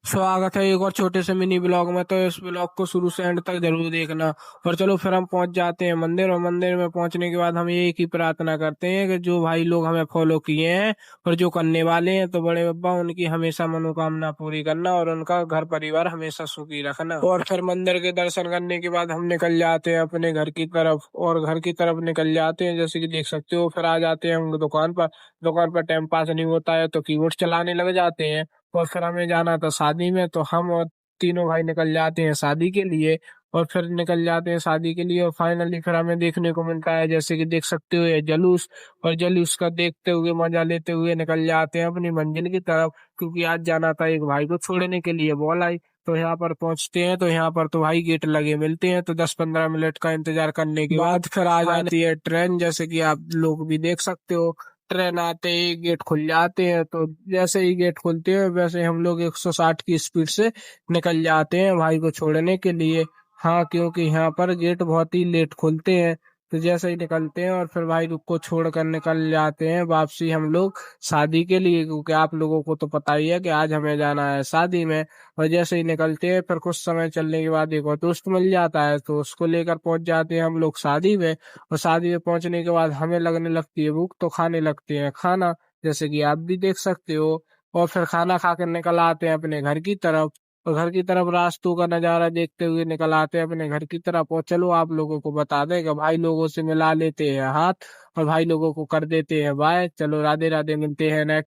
स्वागत है एक और छोटे से मिनी ब्लॉग में। तो इस ब्लॉग को शुरू से एंड तक जरूर देखना। और चलो फिर हम पहुंच जाते हैं मंदिर, और मंदिर में पहुंचने के बाद हम एक ही प्रार्थना करते हैं कि जो भाई लोग हमें फॉलो किए हैं और जो करने वाले हैं, तो बड़े बाबा उनकी हमेशा मनोकामना पूरी करना और उनका घर परिवार हमेशा सुखी रखना। और फिर मंदिर के दर्शन करने के बाद हम निकल जाते हैं अपने घर की तरफ, और घर की तरफ निकल जाते हैं जैसे कि देख सकते हो। फिर आ जाते हैं हम दुकान पर। दुकान पर टाइम पास नहीं होता है तो कीबोर्ड चलाने लग जाते हैं। और फिर हमें जाना था शादी में, तो हम और तीनों भाई निकल जाते हैं शादी के लिए। और फिर निकल जाते हैं शादी के लिए, और फाइनली फिर हमें देखने को मिलता है जैसे कि देख सकते हो ये जुलूस। और जुलूस का देखते हुए मजा लेते हुए निकल जाते हैं अपनी मंजिल की तरफ, क्योंकि आज जाना था एक भाई को छोड़ने के लिए बॉल आई। तो यहाँ पर पहुंचते हैं, तो यहाँ पर तो भाई गेट लगे मिलते हैं। तो 10-15 मिनट का इंतजार करने के बाद फिर आ जाती है ट्रेन, जैसे कि आप लोग भी देख सकते हो। ट्रेन आते ही गेट खुल जाते हैं, तो जैसे ही गेट खुलते हैं वैसे हम लोग 160 की स्पीड से निकल जाते हैं भाई को छोड़ने के लिए। हाँ, क्योंकि यहाँ पर गेट बहुत ही लेट खुलते हैं। तो जैसे ही निकलते हैं और फिर भाई को छोड़कर निकल जाते हैं वापसी हम लोग शादी के लिए, क्योंकि आप लोगों को तो पता ही है कि आज हमें जाना है शादी में। और जैसे ही निकलते हैं फिर कुछ समय चलने के बाद एक और दोस्त मिल जाता है, तो उसको लेकर पहुंच जाते हैं हम लोग शादी में। और शादी में पहुंचने के बाद हमें लगने लगती है भूख, तो खाने लगते हैं खाना, जैसे कि आप भी देख सकते हो। और फिर खाना खाकर निकल आते हैं अपने घर की तरफ। और घर की तरफ रास्तों का नजारा देखते हुए निकल आते हैं अपने घर की तरफ। और चलो आप लोगों को बता दें कि भाई लोगों से मिला लेते हैं हाथ, और भाई लोगों को कर देते हैं बाय। चलो राधे राधे, मिलते हैं नेक्स्ट